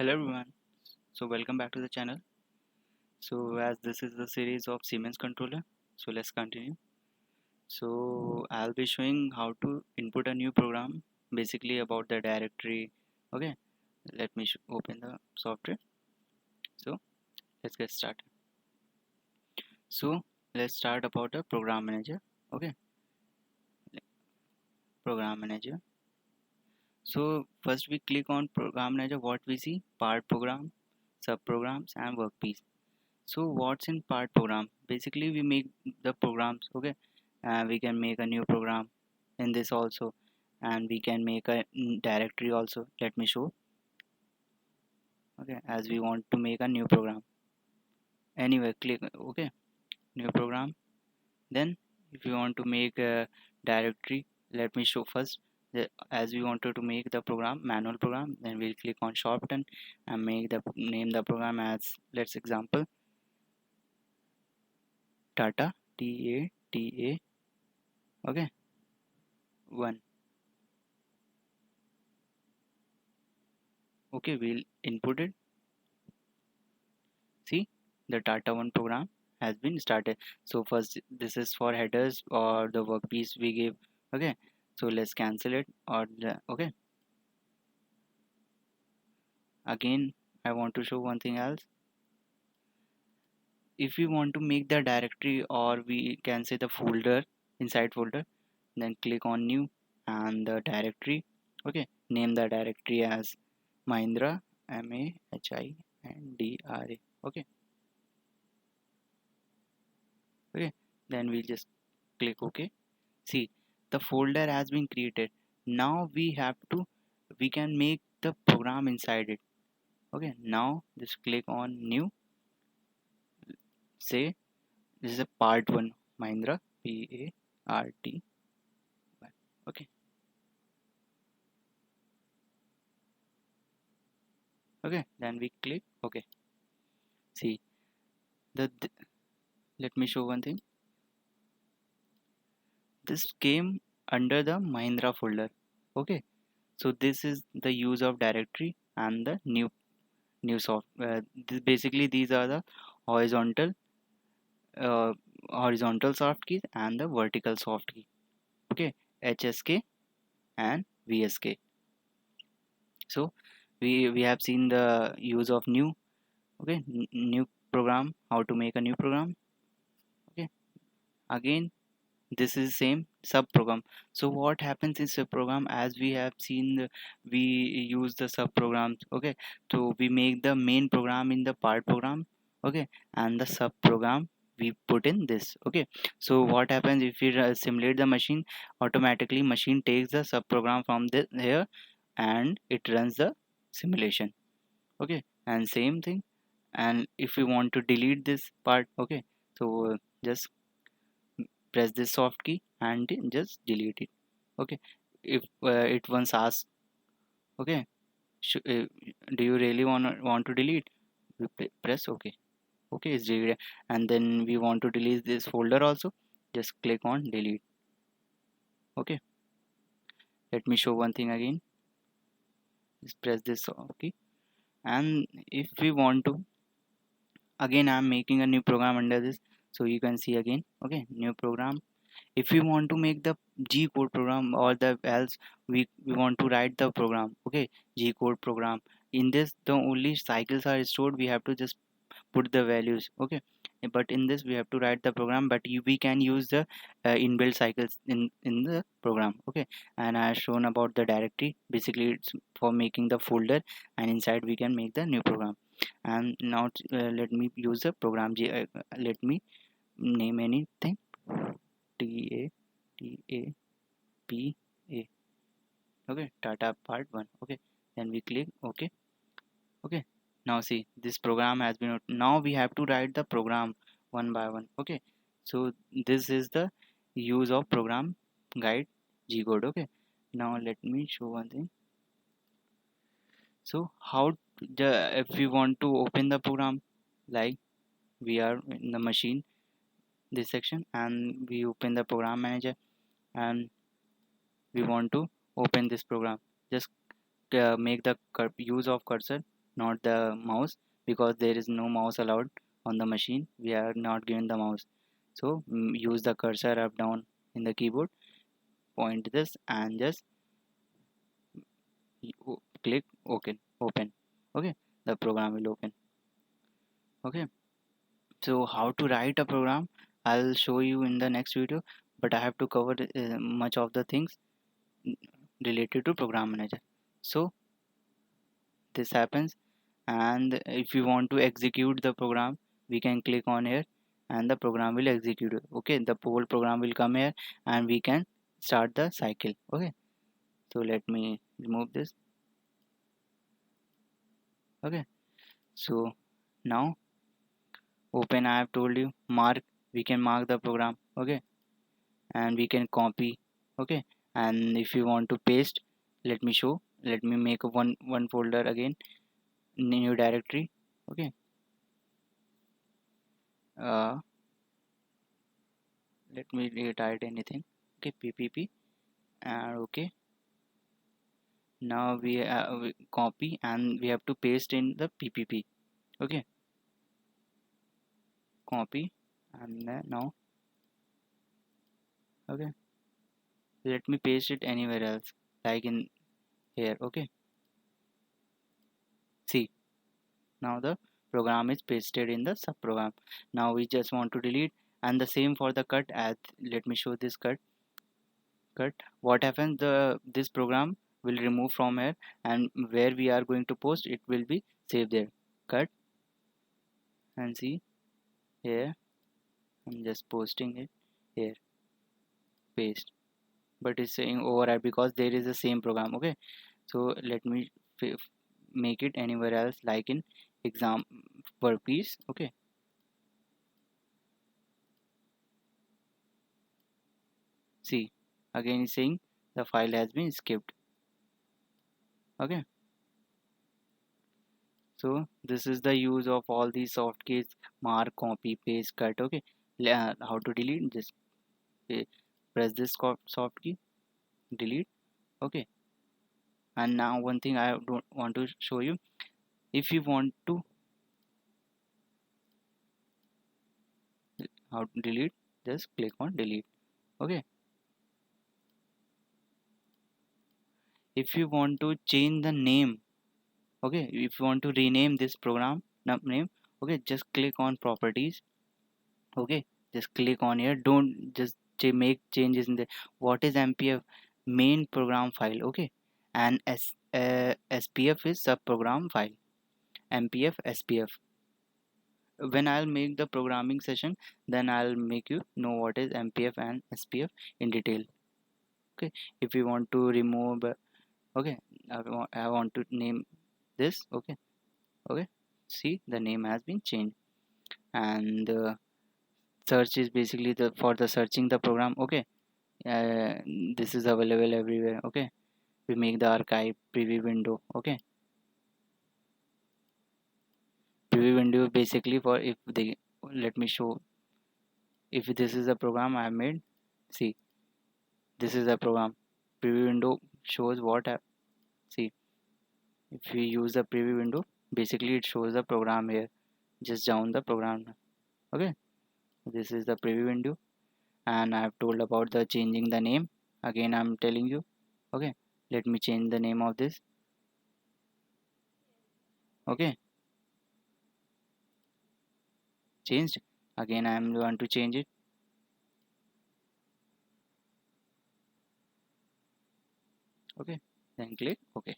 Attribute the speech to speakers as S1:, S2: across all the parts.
S1: Hello everyone. So welcome back to the channel. So as this is the series of Siemens controller, so let's continue. So I'll be showing how to input a new program, basically about the directory. Okay, let me open the software. So let's get started. So let's start about the program manager. Okay, program manager. So first we click on program manager. What we see: part program, subprograms, and workpiece. So what's in part program? Basically we make the programs. Okay, we can make a new program in this also, and we can make a directory also. Let me show. Okay, as we want to make a new program, anyway click okay, new program. Then if you want to make a directory, let me show first. As we wanted to make the program manual program, then we'll click on shop button and make the name the program as, let's example, data, TATA. Okay, one. Okay, we'll input it. See, the data one program has been started. So first this is for headers or the workpiece we give. Okay, so let's cancel it or okay. Again, I want to show one thing else. If we want to make the directory, or we can say the folder, inside folder, then click on new and the directory. Okay, name the directory as Mahindra, Mahindra. Okay, okay, then we'll just click OK. See, the folder has been created. Now we can make the program inside it. Okay, now just click on new. Say this is a part 1, Mahindra, PART 1. Okay, okay, then we click OK. See, the let me show one thing. This came under the Mahindra folder. Okay, so this is the use of directory and the new software. Basically these are the horizontal uh, horizontal soft keys and the vertical soft key. Okay, HSK and VSK. So we have seen the use of new. Okay, new program, how to make a new program. Okay, again this is same sub program. So what happens in sub program, as we have seen we use the sub programs. Okay, so we make the main program in the part program. Okay, and the sub program we put in this. Okay, so what happens if we simulate the machine, automatically machine takes the sub program from this here and it runs the simulation. Okay, and same thing. And if we want to delete this part, okay, so just press this soft key and just delete it. Okay, if it once asks, okay, do you really want to delete, we press okay. Okay, it's deleted. And then we want to delete this folder also, just click on delete. Okay, let me show one thing again. Just press this soft key. And if we want to, again I'm making a new program under this, so you can see again. Okay, new program. If we want to make the G code program, or the else we want to write the program. Okay, G code program. In this the only cycles are stored, we have to just put the values. Okay, but in this we have to write the program, but we can use the inbuilt cycles in the program. Okay, and I have shown about the directory. Basically it's for making the folder, and inside we can make the new program. And now let me use the program let me name anything. TATAPA. Okay, Tata part 1. Okay, then we click OK. Okay, now see, this program has been, now we have to write the program one by one. Okay, so this is the use of program guide G code. Okay, now let me show one thing. So how if we want to open the program, like we are in the machine, this section, and we open the program manager, and we want to open this program, just make the use of cursor. not the mouse, because there is no mouse allowed on the machine. We are not given the mouse. So use the cursor up down in the keyboard, point this and just click open. Okay, the program will open. Okay, so how to write a program, I'll show you in the next video, but I have to cover much of the things related to program manager. So this happens, and if you want to execute the program, we can click on here and the program will execute. Okay, the whole program will come here and we can start the cycle. Okay, so let me remove this. Okay, so now open, I have told you, mark, we can mark the program. Okay, and we can copy. Okay, and if you want to paste, let me show, let me make a one folder again, new directory. Okay, uh let me retire anything. Okay, ppp, and okay, now we copy and we have to paste in the ppp. Okay, copy, and then now, okay, let me paste it anywhere else, like in here. Okay, see, now the program is pasted in the subprogram. Now we just want to delete, and the same for the cut. As let me show this cut, what happens, the this program will remove from here, and where we are going to post it will be saved there. Cut, and see here, I'm just posting it here, paste, but it's saying override because there is the same program. Okay, so let me make it anywhere else, like in exam workpiece. Okay, see, again it's saying the file has been skipped. Okay, so this is the use of all these soft keys: mark, copy, paste, cut. Okay, how to delete, just press this soft key, delete. Okay, and now one thing I don't want to show you, if you want to how to delete, just click on delete. Okay, if you want to change the name, okay, if you want to rename this program name, okay, just click on properties. Okay, just click on here, don't just make changes in the, what is mpf, main program file. Okay, and spf is sub program file, mpf spf. When I'll make the programming session, then I'll make you know what is mpf and spf in detail. Okay, if you want to remove, okay, I want to name this. Okay, okay, see, the name has been changed, and search is basically the for the searching the program. Okay, uh, this is available everywhere. Okay, we make the archive preview window. Okay, preview window basically for if they, let me show, if this is a program I have made, see, this is a program, preview window shows what see, if we use the preview window, basically it shows the program here, just down the program. Okay, this is the preview window, and I have told about the changing the name. Again I'm telling you. Okay, let me change the name of this. Okay, changed. Again I am going to change it. Okay, then click okay.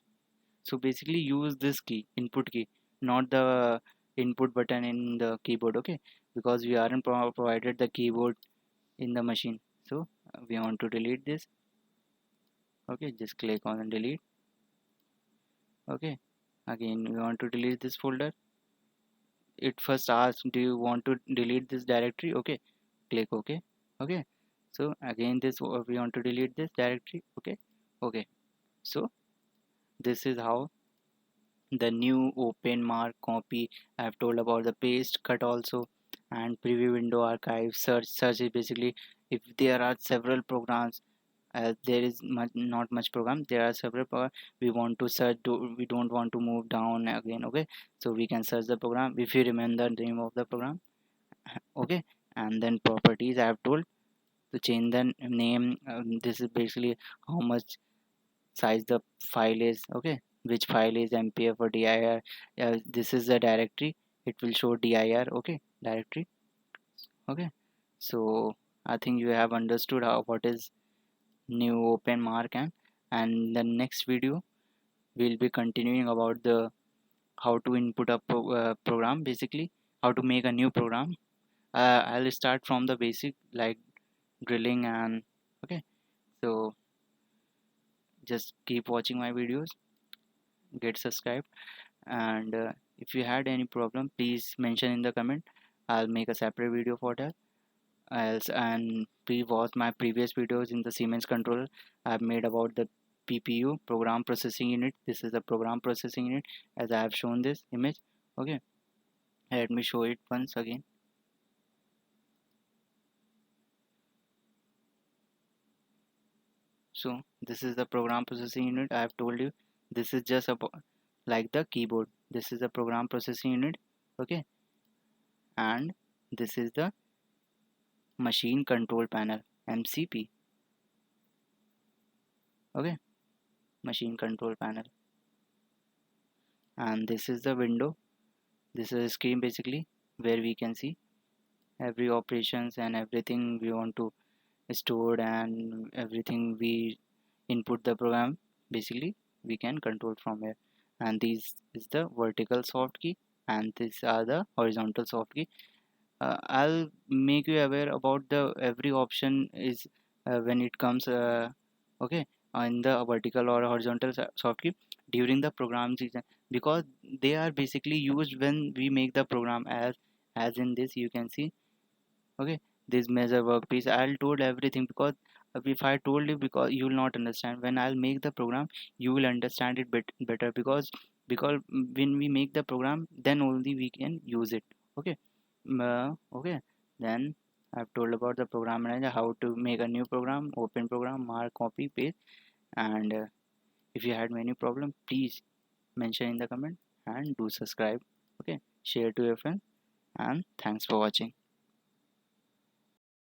S1: So basically use this key, input key, not the input button in the keyboard. Okay, because we aren't provided the keyboard in the machine. So we want to delete this. Okay, just click on delete. Okay, again we want to delete this folder. It first asks, do you want to delete this directory? Okay, click okay. Okay, so again this we want to delete this directory. Okay, okay, so this is how the new open, mark, copy, I have told about the paste, cut also, and preview window, archive, search. Search is basically if there are several programs, there is not much program, there are several program. We want to search we don't want to move down again. Okay, so we can search the program if you remember the name of the program. Okay, and then properties I have told to change the name. This is basically how much size the file is. Okay, which file is mpf or dir. This is the directory, it will show dir. Okay, directory. Okay, so I think you have understood how what is new open mark. And the next video we'll be continuing about the how to input a program, basically how to make a new program. I'll start from the basic like drilling. And okay, so just keep watching my videos, get subscribed. And if you had any problem, please mention in the comment, I'll make a separate video for that. Else, and please watch my previous videos in the Siemens controller I've made about the PPU, program processing unit. This is the program processing unit as I have shown this image. Okay, let me show it once again. So this is the program processing unit. I have told you this is just about like the keyboard. This is the program processing unit. Okay, and this is the machine control panel, MCP. Okay, machine control panel. And this is the window. This is a screen basically where we can see every operations and everything we want to store, and everything we input the program, basically we can control from here. And this is the vertical soft key and these are the horizontal soft key. I'll make you aware about the every option is when it comes okay, in the vertical or horizontal soft key during the program season, because they are basically used when we make the program. As in this you can see. Okay, this measure workpiece I'll told everything, because if I told you, because you will not understand. When I'll make the program you will understand it better, because when we make the program then only we can use it. Okay. Okay, then I've told about the program manager, how to make a new program, open program, mark, copy, paste. And if you had any problem, please mention in the comment and do subscribe. Okay, share to your friend, and thanks for watching.